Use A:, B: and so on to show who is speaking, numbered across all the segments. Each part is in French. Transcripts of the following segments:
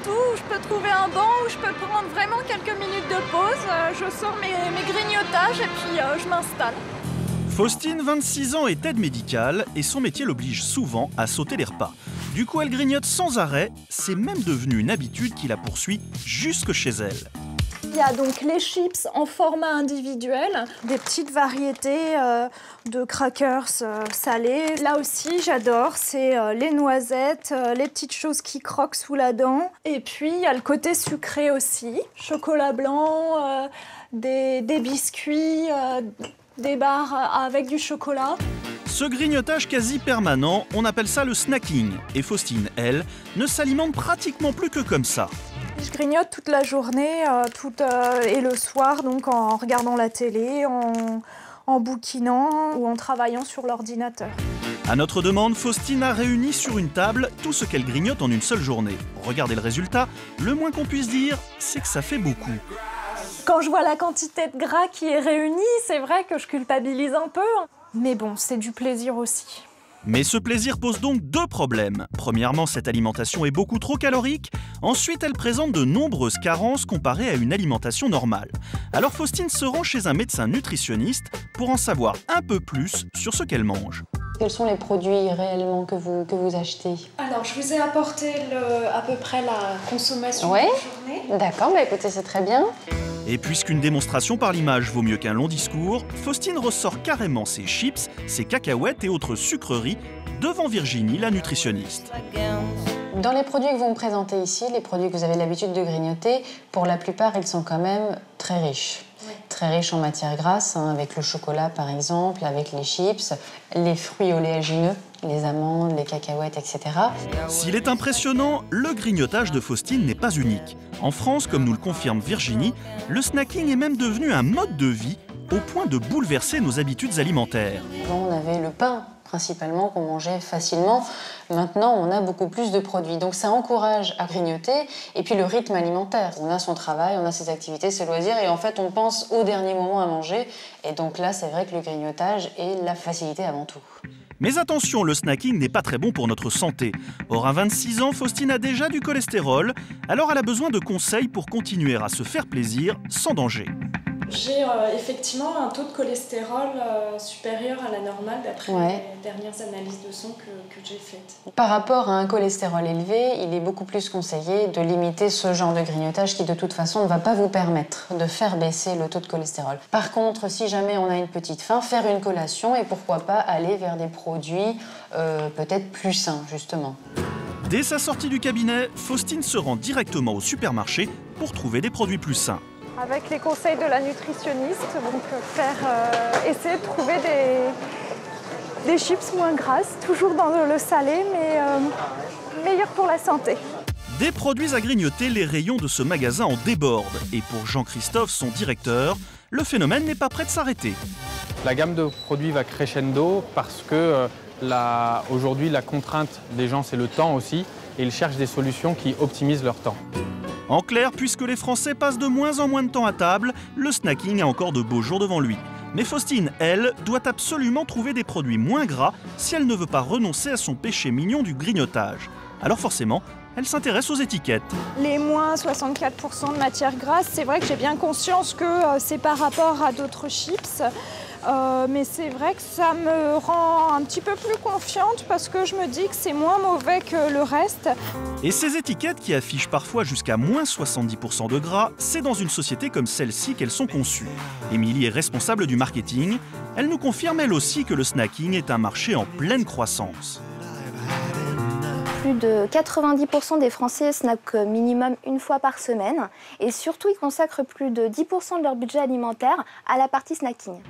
A: n'importe où je peux trouver un banc où je peux prendre vraiment quelques minutes de pause. Je sors mes grignotages et puis je m'installe.
B: Faustine, 26 ans, est aide médicale et son métier l'oblige souvent à sauter les repas. Du coup, elle grignote sans arrêt. C'est même devenu une habitude qui la poursuit jusque chez elle.
A: Il y a donc les chips en format individuel, des petites variétés de crackers salés. Là aussi, j'adore, c'est les noisettes, les petites choses qui croquent sous la dent. Et puis, il y a le côté sucré aussi. Chocolat blanc, des biscuits, des barres avec du chocolat.
B: Ce grignotage quasi permanent, on appelle ça le snacking. Et Faustine, elle, ne s'alimente pratiquement plus que comme ça.
A: Je grignote toute la journée et le soir, donc en regardant la télé, en bouquinant ou en travaillant sur l'ordinateur.
B: À notre demande, Faustine a réuni sur une table tout ce qu'elle grignote en une seule journée. Regardez le résultat, le moins qu'on puisse dire, c'est que ça fait beaucoup.
A: Quand je vois la quantité de gras qui est réunie, c'est vrai que je culpabilise un peu. Mais bon, c'est du plaisir aussi.
B: Mais ce plaisir pose donc deux problèmes. Premièrement, cette alimentation est beaucoup trop calorique. Ensuite, elle présente de nombreuses carences comparées à une alimentation normale. Alors Faustine se rend chez un médecin nutritionniste pour en savoir un peu plus sur ce qu'elle mange.
C: Quels sont les produits réellement que vous achetez?
A: Alors, je vous ai apporté à peu près la consommation de la journée.
C: D'accord, bah écoutez, c'est très bien.
B: Et puisqu'une démonstration par l'image vaut mieux qu'un long discours, Faustine ressort carrément ses chips, ses cacahuètes et autres sucreries devant Virginie, la nutritionniste.
C: Dans les produits que vous me présentez ici, les produits que vous avez l'habitude de grignoter, pour la plupart, ils sont quand même très riches. Oui. Très riches en matières grasses, avec le chocolat par exemple, avec les chips, les fruits oléagineux, les amandes, les cacahuètes, etc.
B: S'il est impressionnant, le grignotage de Faustine n'est pas unique. En France, comme nous le confirme Virginie, le snacking est même devenu un mode de vie au point de bouleverser nos habitudes alimentaires.
C: Avant, on avait le pain principalement qu'on mangeait facilement. Maintenant, on a beaucoup plus de produits. Donc ça encourage à grignoter. Et puis le rythme alimentaire. On a son travail, on a ses activités, ses loisirs. Et en fait, on pense au dernier moment à manger. Et donc là, c'est vrai que le grignotage est la facilité avant tout.
B: Mais attention, le snacking n'est pas très bon pour notre santé. Or, à 26 ans, Faustine a déjà du cholestérol. Alors elle a besoin de conseils pour continuer à se faire plaisir sans danger.
A: J'ai effectivement un taux de cholestérol supérieur à la normale d'après les dernières analyses de sang que j'ai faites.
C: Par rapport à un cholestérol élevé, il est beaucoup plus conseillé de limiter ce genre de grignotage qui de toute façon ne va pas vous permettre de faire baisser le taux de cholestérol. Par contre, si jamais on a une petite faim, faire une collation et pourquoi pas aller vers des produits peut-être plus sains justement.
B: Dès sa sortie du cabinet, Faustine se rend directement au supermarché pour trouver des produits plus sains.
A: Avec les conseils de la nutritionniste, donc essayer de trouver des chips moins grasses, toujours dans le salé, mais meilleur pour la santé.
B: Des produits à grignoter, les rayons de ce magasin en débordent. Et pour Jean-Christophe, son directeur, le phénomène n'est pas prêt de s'arrêter.
D: La gamme de produits va crescendo parce que aujourd'hui, la contrainte des gens, c'est le temps aussi. Et ils cherchent des solutions qui optimisent leur temps.
B: En clair, puisque les Français passent de moins en moins de temps à table, le snacking a encore de beaux jours devant lui. Mais Faustine, elle, doit absolument trouver des produits moins gras si elle ne veut pas renoncer à son péché mignon du grignotage. Alors forcément, elle s'intéresse aux étiquettes.
A: Les moins 64% de matière grasse, c'est vrai que j'ai bien conscience que c'est par rapport à d'autres chips. Mais c'est vrai que ça me rend un petit peu plus confiante parce que je me dis que c'est moins mauvais que le reste.
B: Et ces étiquettes qui affichent parfois jusqu'à moins 70% de gras, c'est dans une société comme celle-ci qu'elles sont conçues. Émilie est responsable du marketing. Elle nous confirme elle aussi que le snacking est un marché en pleine croissance.
E: Plus de 90% des Français snackent minimum une fois par semaine. Et surtout, ils consacrent plus de 10% de leur budget alimentaire à la partie snacking.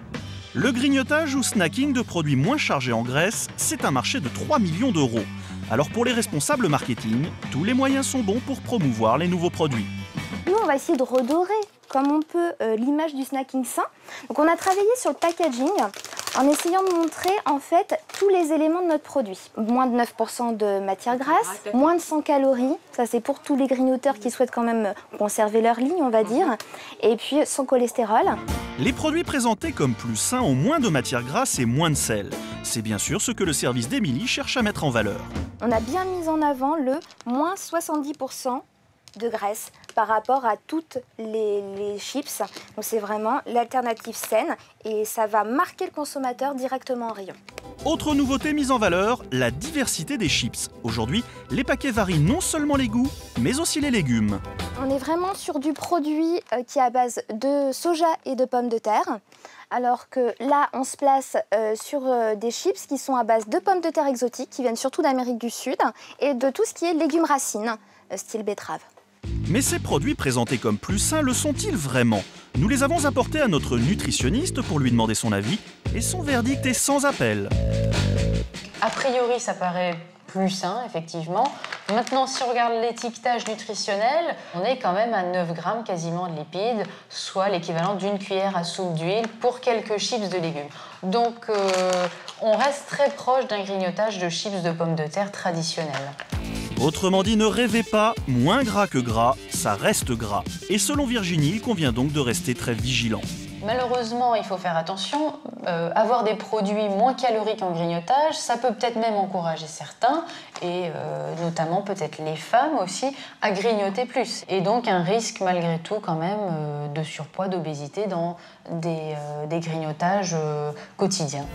B: Le grignotage ou snacking de produits moins chargés en graisse, c'est un marché de 3 millions d'euros. Alors pour les responsables marketing, tous les moyens sont bons pour promouvoir les nouveaux produits.
E: Nous, on va essayer de redorer, comme on peut, l'image du snacking sain. Donc on a travaillé sur le packaging en essayant de montrer en fait tous les éléments de notre produit. Moins de 9% de matière grasse, moins de 100 calories, ça c'est pour tous les grignoteurs qui souhaitent quand même conserver leur ligne, on va dire, et puis sans cholestérol.
B: Les produits présentés comme plus sains ont moins de matière grasse et moins de sel. C'est bien sûr ce que le service d'Émilie cherche à mettre en valeur.
E: On a bien mis en avant le moins 70% de graisse par rapport à toutes les chips. Donc c'est vraiment l'alternative saine et ça va marquer le consommateur directement en rayon.
B: Autre nouveauté mise en valeur, la diversité des chips. Aujourd'hui, les paquets varient non seulement les goûts, mais aussi les légumes.
E: On est vraiment sur du produit qui est à base de soja et de pommes de terre. Alors que là, on se place sur des chips qui sont à base de pommes de terre exotiques, qui viennent surtout d'Amérique du Sud, et de tout ce qui est légumes racines, style betterave.
B: Mais ces produits présentés comme plus sains le sont-ils vraiment? Nous les avons apportés à notre nutritionniste pour lui demander son avis, et son verdict est sans appel.
C: A priori, ça paraît plus sain, effectivement. Maintenant, si on regarde l'étiquetage nutritionnel, on est quand même à 9 grammes quasiment de lipides, soit l'équivalent d'une cuillère à soupe d'huile pour quelques chips de légumes. Donc, on reste très proche d'un grignotage de chips de pommes de terre traditionnel.
B: Autrement dit, ne rêvez pas, moins gras que gras, ça reste gras. Et selon Virginie, il convient donc de rester très vigilant.
C: Malheureusement, il faut faire attention. Avoir des produits moins caloriques en grignotage, ça peut peut-être même encourager certains, et notamment peut-être les femmes aussi, à grignoter plus. Et donc un risque malgré tout quand même de surpoids, d'obésité dans des grignotages quotidiens.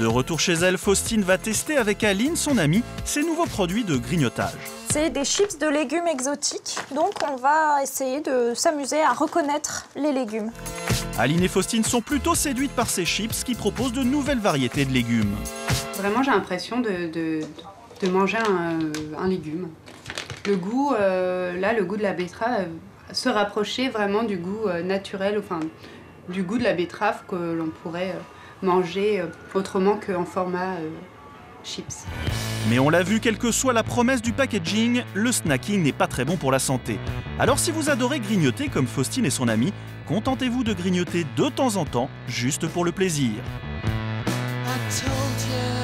B: De retour chez elle, Faustine va tester avec Aline, son amie, ces nouveaux produits de grignotage.
A: C'est des chips de légumes exotiques, donc on va essayer de s'amuser à reconnaître les légumes.
B: Aline et Faustine sont plutôt séduites par ces chips qui proposent de nouvelles variétés de légumes.
F: Vraiment, j'ai l'impression de manger un légume. Le goût, là, le goût de la betterave se rapprochait vraiment du goût naturel, enfin, du goût de la betterave que l'on pourrait manger autrement qu'en format chips.
B: Mais on l'a vu, quelle que soit la promesse du packaging, le snacking n'est pas très bon pour la santé. Alors si vous adorez grignoter comme Faustine et son amie, contentez-vous de grignoter de temps en temps, juste pour le plaisir.
G: I told you.